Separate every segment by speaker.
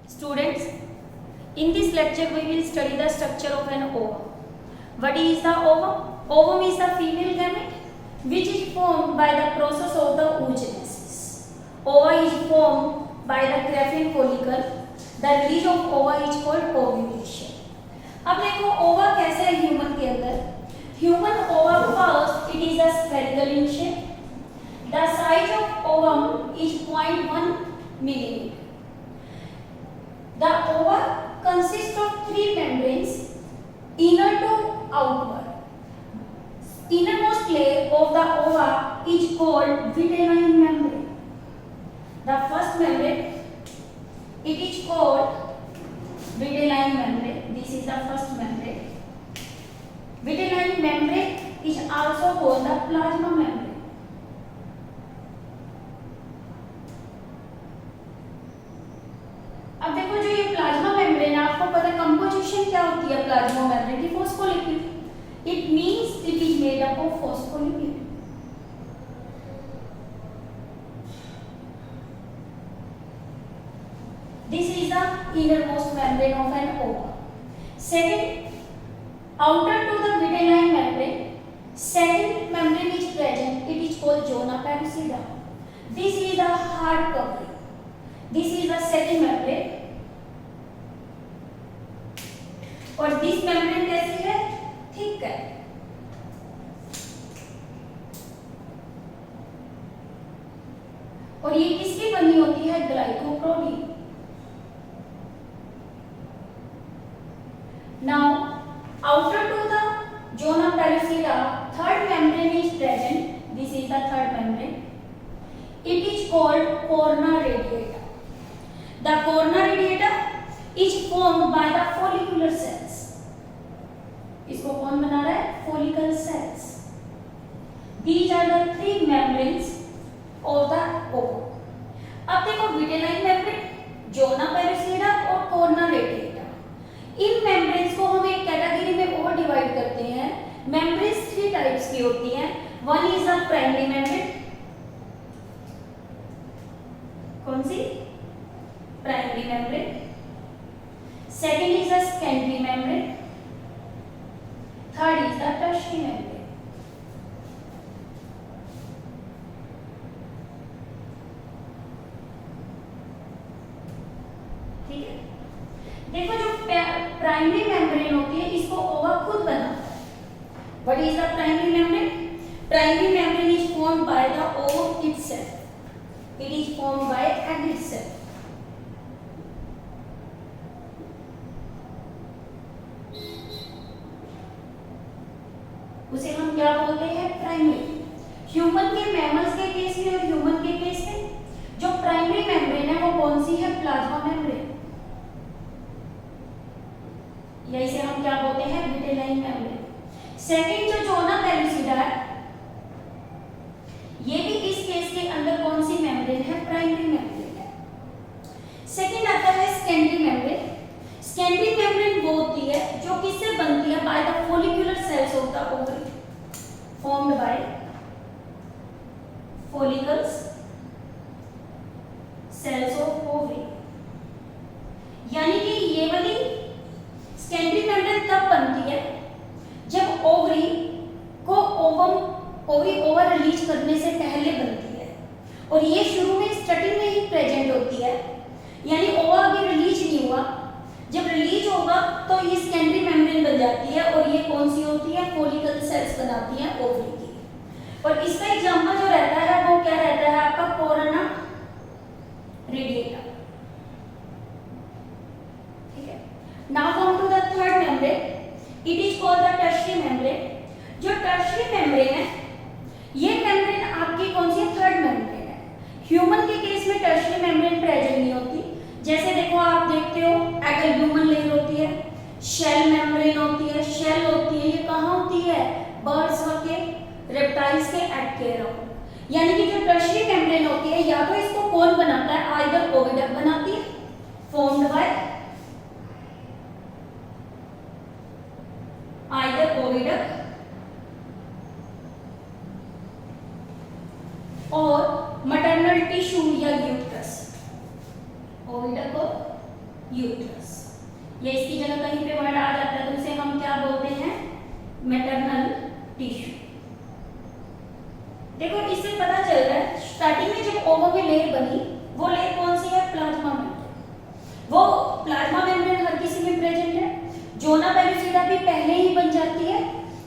Speaker 1: Students, in this lecture we will study the structure of an ovum. What is the ovum? Ovum is the female gamete which is formed by the process of the oogenesis. Ova is formed by the Graafian follicle. The release of ova is called ovulation. अब देखो ओवा कैसे है human के अंदर. Human ओवा first it is a spherical in shape. The size of ovum is 0.1 millimeter. The ova consists of three membranes, inner to outward. Innermost layer of the ova is called vitelline membrane. The first membrane, it is called vitelline membrane. This is the first membrane. Vitelline membrane is also called the plasma membrane. अब देखो जो ये plasma membrane है, आपको पता है composition क्या होती है प्लाज्मा मेम्ब्रेन की? Phospholipid. It means it is made up of phospholipid. This is the innermost membrane of an ova. Second, outer to the vitelline membrane, second membrane is present. It is called zona pellucida. This is the hard covering. This is the second membrane. और this membrane कैसी है? Thick है. और ये किसकी बनी होती है? Glycoprotein. Now outer to the zona pellucida, third membrane is present. This is the third membrane. It is called corona radiata. The corona radiata is formed by the follicular cells. इसको कौन बना रहा है? Follicle cells. These are the three membranes of the ovum. अब देखो vitelline membrane, zona pellucida और corona radiata. इन membranes को हम एक कैटेगरी में और डिवाइड करते हैं. मेम्ब्रेन्स थ्री टाइप्स की होती हैं. One is the primary membrane. कौन सी? Primary membrane. Second is the secondary membrane. Third is the tertiary membrane. ठीक है. देखो जो प्राइमरी मेम्ब्रेन होती है इसको ओवा खुद बनाता है. What is the primary membrane? Primary membrane is formed by the ovum itself. It is formed by egg itself. उसे हम क्या बोलते हैं? प्राइमरी. ह्यूमन के मैमल्स के केस में और ह्यूमन के केस में जो प्राइमरी मेम्ब्रेन है वो कौन सी है? Plasma membrane. या इसे हम क्या बोलते हैं? Vitelline membrane. सेकंड जो जोना पेलुसिडा है, ये भी इस केस के अंदर कौन सी मेम्ब्रेन है? प्राइमरी मेम्ब्रेन है. सेकंड आता है सेकेंडरी मेम्ब्रेन. सेकेंडरी मेम्ब्रेन वो होती है जो किससे बनती है? By the follicular cells of the ovary, formed by follicles cells of ovary. यानी कि ये वाली सेकेंडरी मेम्ब्रेन तब बनती है जब ओवरी को ओवरी ओवर रिलीज करने से पहले बनती है. और ये शुरू में स्टार्टिंग में ही प्रेजेंट होती है. यानी ओवा अभी रिलीज नहीं हुआ. जब रिलीज होगा तो ये सेकेंडरी मेम्ब्रेन बन जाती है. और ये कौन सी होती है? फॉलिकल सेल्स बनाती हैं ओवरी की. और इसका एग्जांपल जो रहता है वो क्या रहता है? आपका कोरोना रेडिएटा. ठीक है. Now come to the third membrane. It is called the tertiary membrane. जो टर्शियरी मेम्ब्रेन है ये मेम्ब्रेन आपकी कौन सी? थर्ड मेम्ब्रेन है. ह्यूमन के केस में टर्शियरी मेम्ब्रेन प्रेजेंट नहीं होती. जैसे देखो आप देखते हो एगलब्यूमन लेयर होती है, शेल मेम्ब्रेन होती है, शेल होती है. ये कहाँ होती है? बर्ड्स के, रेप्टाइल्स के एग के अराउंड. यानी कि जो टर्शियरी मेम्ब्रेन होती है या तो इसको कौन बनाता है? आइदर ओविडक्ट बनाती है, फॉर्म्ड बाय आइदर ओविडक्ट और maternal tissue या uterus, oviduct और यूट्रस। ये इसकी जगह कहीं पे वर्ड आ जाता है तो इसे हम क्या बोलते हैं, मैटरनल टिश्यू। देखो इससे पता चल रहा है स्टार्टिंग में जब ओवा की लेयर बनी, वो लेयर कौन सी है, प्लाज्मा मेम्ब्रेन। वो प्लाज्मा मेम्ब्रेन हर किसी में प्रेजेंट है। जोना पेलुसिडा भी पहले ही बन जाती है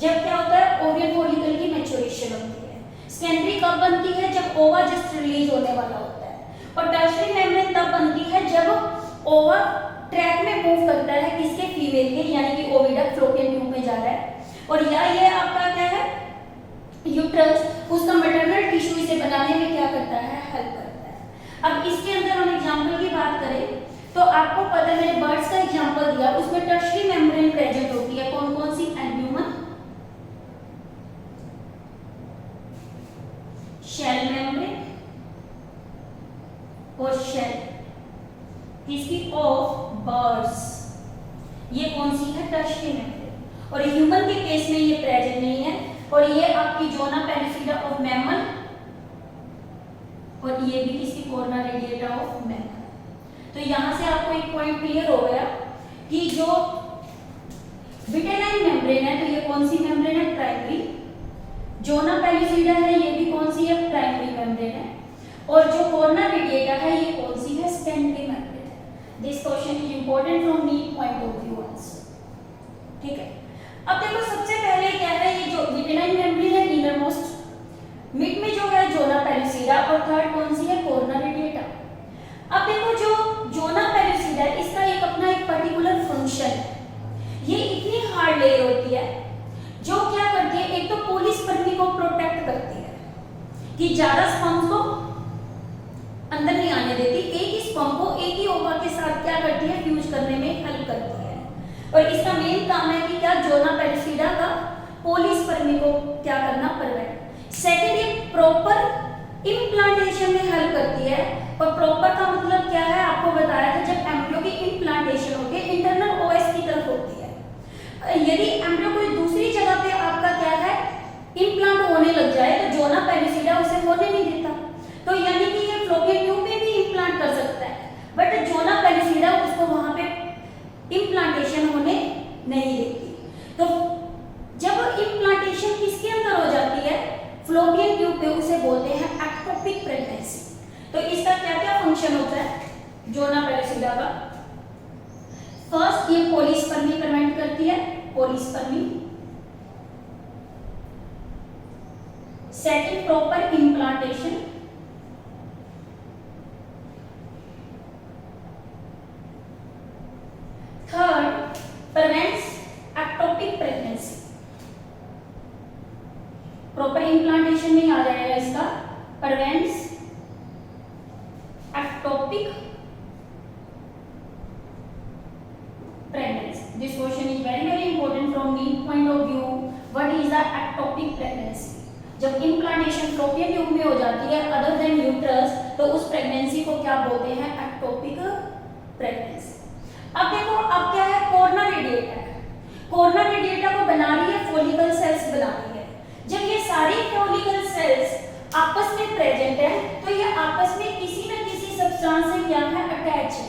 Speaker 1: जब क्या होता है, ओरियन फॉलिकल की मैच्योरेशन होती है। सेकेंडरी कब बनती है, जब ओवा जस्ट रिलीज होने वाला होता है। और टर्शियरी मेम्ब्रेन तब बनती है जब ओवा ट्रैक में मूव करता है किसके, फीमेल के, यानी कि ओविडक्ट फ्लोपियन ट्यूब में जा रहा है। और या ये आपका क्या है, यूट्रस, उसका मैटरनल टिश्यू इसे बनाने में क्या करता है, हेल्प करता है। अब इसके अंदर हम एग्जांपल की बात करें तो आपको पता है, मैंने बर्ड्स का एग्जांपल दिया, उसमें टर्शियरी मेम्ब्रेन प्रेजेंट होती है। कौन कौन सी, एल्ब्यूमन, शेल मेम्ब्रेन और शेल किसकी, ऑफ बर्ड्स। ये कौन सी है, टर्शियरी मेम्ब्रेन। और ह्यूमन के केस में ये प्रेजेंट नहीं है। और ये आपकी जोना पेलुसिडा ऑफ मैमल, और ये भी किसी कोर्ना रेडिएटा ऑफ मैमल। तो यहां से आपको एक पॉइंट क्लियर हो गया कि जो विटेलाइन मेम्ब्रेन है, तो ये कौन सी मेम्ब्रेन है, प्राइमरी। जोना पेलुसिडा है, ये भी कौन सी है, प्राइमरी मेम्ब्रेन है। और जो कोर्ना रेडिएटा है, ये कौन सी है, सेकेंडरी मेम्ब्रेन है। This question is important from NEET point of view answer. ठीक है, अब देखो सबसे पहले क्या है, ये जो विटेलाइन मेम्ब्रेन है इनर मोस्ट, मिड में जो है जोना पेलुसिडा, और थर्ड कौन सी है, कोर्ना रेडिएटा। अब देखो जो जोना पेलुसिडा है, इसका एक अपना एक पर्टिकुलर फंक्शन है। ये इतनी हार्ड लेयर होती है जो क्या करती है, एक तो पोलिस्पर्मी को प्रोटेक्ट करती है कि ज्यादा स्पर्म को अंदर नहीं आने देती, एक ही स्पर्म को एक ही ओवा के साथ क्या करती है, फ्यूज करने में हेल्प करती है। और इसका मेन काम है कि क्या, जोना पेलुसिडा का पोलिस्पर्मी को क्या करना, प्रिवेंट। सेकंड, ये प्रॉपर इम्प्लांटेशन में हेल्प करती है। और प्रॉपर का मतलब क्या है, आपको बताया था, जब एम्ब्रियो की इम्प्लांटेशन होती है इंटरनल ओएस की तरफ होती है। यदि एम्ब्रियो कोई दूसरी जगह पे आपका क्या है, इम्प्लांट होने लग जाए, तो जोना पेलुसिडा उसे होने नहीं देता। तो यानी कि ये फ्लोपियन ट्यूब में भी इम्प्लांट कर सकता है, बट जोना पेलुसिडा उसको वहां पे इम्प्लांटेशन होने नहीं देती। तो जब इम्प्लांटेशन किसके अंदर हो जाती है, फ्लोपियन ट्यूब पे, उसे बोलते हैं एक्टोपिक प्रेगनेंसी। तो इसका क्या क्या फंक्शन होता है जोना पेलुसिडा का, फर्स्ट ये पोलिस्पर्मी प्रिवेंट करती है, polyspermy. Second, proper implantation. Third, prevents ectopic pregnancy. Proper implantation में आ जाएगा इसका, prevents ectopic pregnancy. This question is very very important from NEET point of view. What is the ectopic pregnancy? जब implantation fallopian tube में हो जाती है other than uterus, तो उस प्रेगनेंसी को क्या बोलते हैं, एक्टोपिक प्रेगनेंसी। अब देखो, अब क्या है, कोर्ना रेडिएटा है। कोर्ना रेडिएटा को बना रही है, फॉलिकल सेल्स बना रही है। जब ये सारी फॉलिकल सेल्स आपस में प्रेजेंट है, तो ये आपस में किसी न किसी सब्सटेंस से क्या है, अटैच है।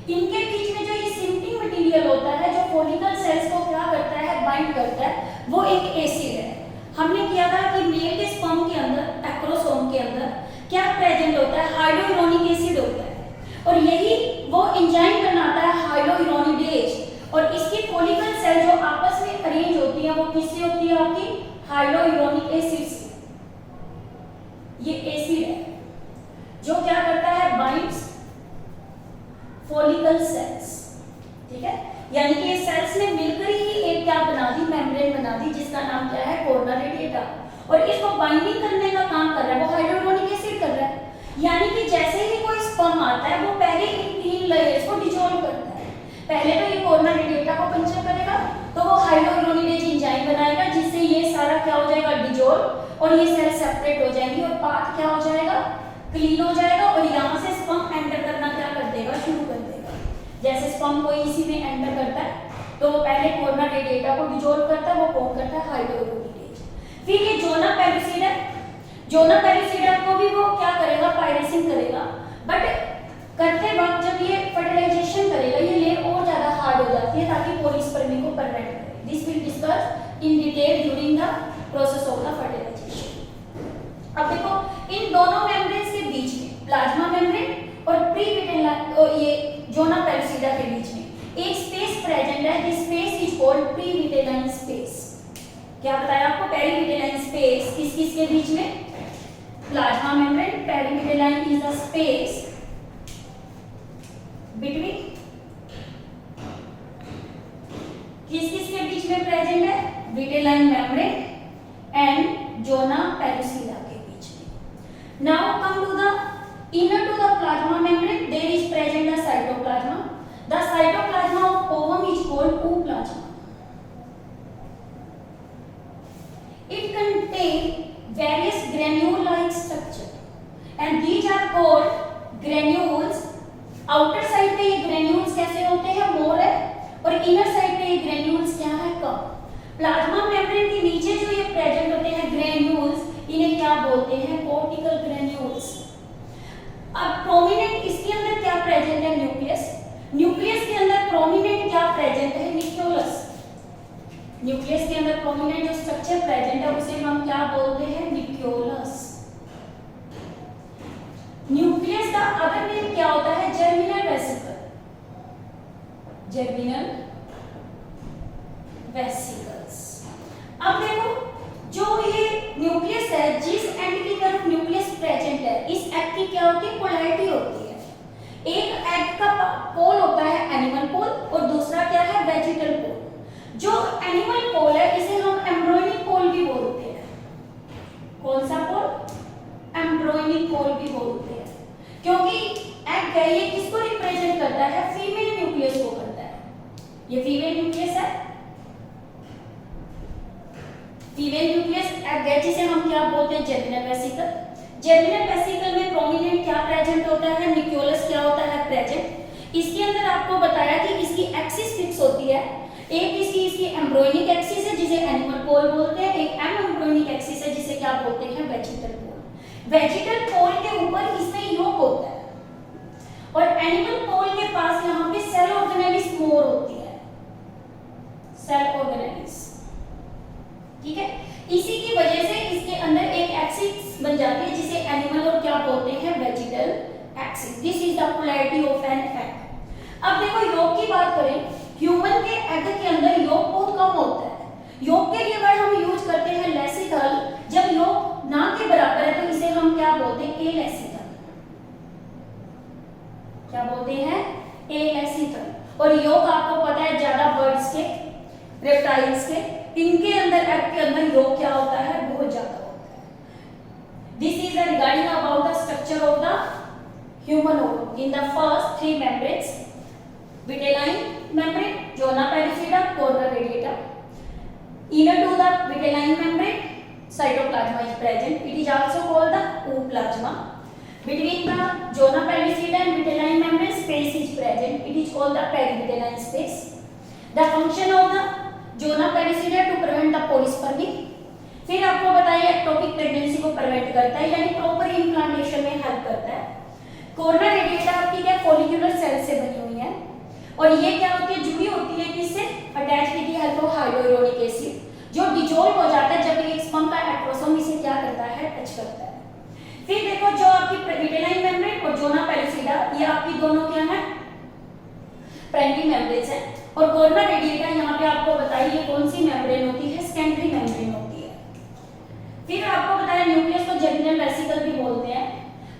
Speaker 1: इनके बीच में जो ये सिम्टिंग मटेरियल होता है, जो फॉलिकल सेल्स को क्या करता है, बाइंड करता है, वो एक एसिड है। हमने किया था कि मेल के स्पर्म के अंदर, एक्रोसोम के अंदर क्या प्रेजेंट होता है, हाइड्रोयूरोनिक एसिड होता है। और यही वो एंजाइम बनाता है हाइड्रोयूरोनिडेज। और इसकी फॉलिकल सेल जो आपस में अरेंज होती है, वो किससे होती है, आपकी हाइड्रोयूरोनिक एसिड से। ये एसिड है जो क्या करता है, बाइंड्स फॉलिकल सेल्स। ठीक है, यानी कि सेल्स ने मिलकर ही एक क्या बना दी, मेम्ब्रेन बना दी, जिसका नाम क्या है, कोर्ना रेडिएटा। और इसको बाइंडिंग करने का काम कर रहा है वो हाइड्रोयूरोनिक एसिड कर रहा है। यानी कि जैसे ही कोई स्पर्म आता है, वो पहले इन तीन लेयर्स को डिसॉल्व करता है। पहले तो ये कोर्ना रेडिएटा को पंचर करेगा, तो वो हाइड्रोयूरोनिडेज एंजाइम बनाएगा, जिससे ये सारा क्या हो जाएगा, डिसॉल्व, और ये सेल सेपरेट हो जाएंगी और पाथ क्या हो जाएगा, क्लीन हो जाएगा। और यहाँ से स्पर्म एंटर करना क्या कर देगा, शुरू कर देगा। जैसे स्पर्म कोई इसी में एंटर करता है, तो वो पहले कोर्ना रेडिएटा को डिसॉल्व करता है, वो कौन करता है, हाइड्रोयूरोनिडेज। फिर ये जोना पेलुसिडा, जोना पेलुसिडा को भी वो क्या करेगा, पायरेसिंग करेगा। बट करते वक्त जब ये फर्टिलाइजेशन करेगा, पेलुसिडा के बीच में एक स्पेस प्रेजेंट है, this space is called pre-vitelline space. क्या बताया आपको? पेरी-विटेलाइन स्पेस किस किस के बीच में? Plasma membrane, perivitelline is the space between किस किस के बीच में प्रेजेंट है? Vitelline membrane and zona pellucida के बीच में। Now come to the inner to the plasma membrane, there is present the cytoplasma. The cytoplasma of ovum is called ooplasma. It contains various granule-like structure and these are called granules. Outer side पे ये granules कैसे होते हैं? मोर है, और inner side पे ये granules क्या है? कम। प्लाज्मा मेम्ब्रेन के नीचे जो ये प्रेजेंट होते हैं granules, इन्हें क्या बोलते हैं? cortical granules. अब प्रोमिनेंट इसके अंदर क्या प्रेजेंट है? न्यूक्लियस। न्यूक्लियस के अंदर प्रोमिनेंट क्या प्रेजेंट है? न्यूक्लियस। न्यूक्लियस के अंदर प्रोमिनेंट जो स्ट्रक्चर प्रेजेंट है उसे हम क्या बोलते हैं? न्यूक्लियस। न्यूक्लियस का अदर नेम क्या होता है? Germinal vesicle. Germinal vesicles. अब देखो, जो ये न्यूक्लियस है, जिस एंड की तरफ न्यूक्लियस प्रेजेंट है, इस एग की क्या होती है? पोलैरिटी होती है। एक एग का पोल होता है एनिमल पोल और दूसरा क्या है? वेजिटल पोल। जो एनिमल पोल है इसे हम एम्ब्रियोनिक पोल भी बोलते हैं। कौन सा पोल? एम्ब्रियोनिक पोल भी बोलते हैं, क्योंकि एग है ये किसको रिप्रेजेंट करता है? फीमेल न्यूक्लियस को करता है। ये फीमेल न्यूक्लियस है, फीमेल न्यूक्लियस एग है जिसे हम क्या बोलते हैं? Germinal vesicle. जर्मिनल वेसिकल में प्रोमिनेंट क्या प्रेजेंट होता है? न्यूक्लियस क्या होता है? प्रेजेंट। इसके अंदर आपको बताया कि इसकी एक्सिस फिक्स होती है। एक इसकी एम्ब्रियोनिक एक्सिस है जिसे एनिमल पोल बोलते हैं, एक एम्ब्रियोनिक एक्सिस है जिसे क्या बोलते हैं? वेजिटल पोल। वेजिटल पोल के ऊपर इसमें योक होता है और एनिमल पोल के पास यहाँ पे सेल ऑर्गेनेलिस मोर होती है। सेल ऑर्गेनेलिस, ठीक है। इसी की वजह से इसके अंदर एक एक्सिस बन जाती है जिसे एनिमल और क्या बोलते हैं? Vegetal axis. This is the polarity of an egg. अब देखो, योग की बात करें, ह्यूमन के एग के अंदर योग बहुत कम होता है। योग के लिए वर्ड हम यूज करते हैं लेसिकल। जब योग ना के बराबर है तो इसे हम क्या बोलते हैं? एलेसिकल। क्या बोलते हैं? एलेसिकल। और योग आपको पता है ज्यादा बर्ड्स के, रेप्टाइल्स के, इनके अंदर एग के अंदर योग क्या होता है? बहुत ज्यादा होता है। This is regarding about the structure of the human ovum in the first three membranes: vitelline membrane, zona pellucida, corona radiata. Inner to the vitelline membrane, cytoplasma is present. It is also called the ooplasma. Between the zona pellucida and vitelline membrane, space is present. It is called the perivitelline space. The function of the zona pellucida to prevent the polyspermy. फिर आपको बताइए ectopic pregnancy को prevent करता है, यानी proper implantation में help करता है. कोर्ना रेडिएटा आपकी क्या फोलिकुलर सेल से बनी हुई है और ये क्या होती है, जुड़ी होती है किससे, attach with the help of hydrochloric acid, जो डिजोल्व हो जाता है जब एक स्पर्म का एट्रोसोम इसे क्या करता है, टच करता है. फिर देखो जो आपकी विटेलाइन मेम्ब्रेन और जोना पेलुसिडा, ये आपकी दोनों क्या है, प्राइमरी मेम्ब्रेन्स है. और कोर्ना रेडिएटा यहाँ पे आपको बताइए ये कौन सी मेम्ब्रेन होती है, सेकेंडरी मेम्ब्रेन होती है. फिर आपको बताया न्यूक्लियस को जर्मिनल वेसिकल भी बोलते हैं.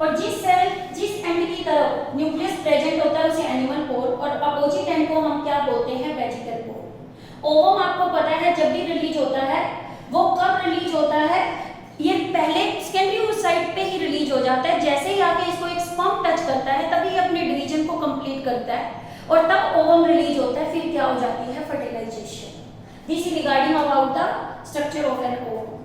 Speaker 1: और जिस एंड की तरफ न्यूक्लियस प्रेजेंट होता है उसे एनिमल पोल और अपोजिट एंड को हम क्या बोलते हैं, वेजिटल पोल. ओवम आपको पता है जब भी रिलीज होता है वो कब रिलीज होता है, ये पहले सेकेंडरी साइड पे ही रिलीज हो जाता है. जैसे ही आके इसको एक स्पर्म टच करता है तभी अपने डिवीजन को कंप्लीट करता है और तब ओवम रिलीज होता है. फिर क्या हो जाती है, fertilisation. This is regarding about the structure of an ovum.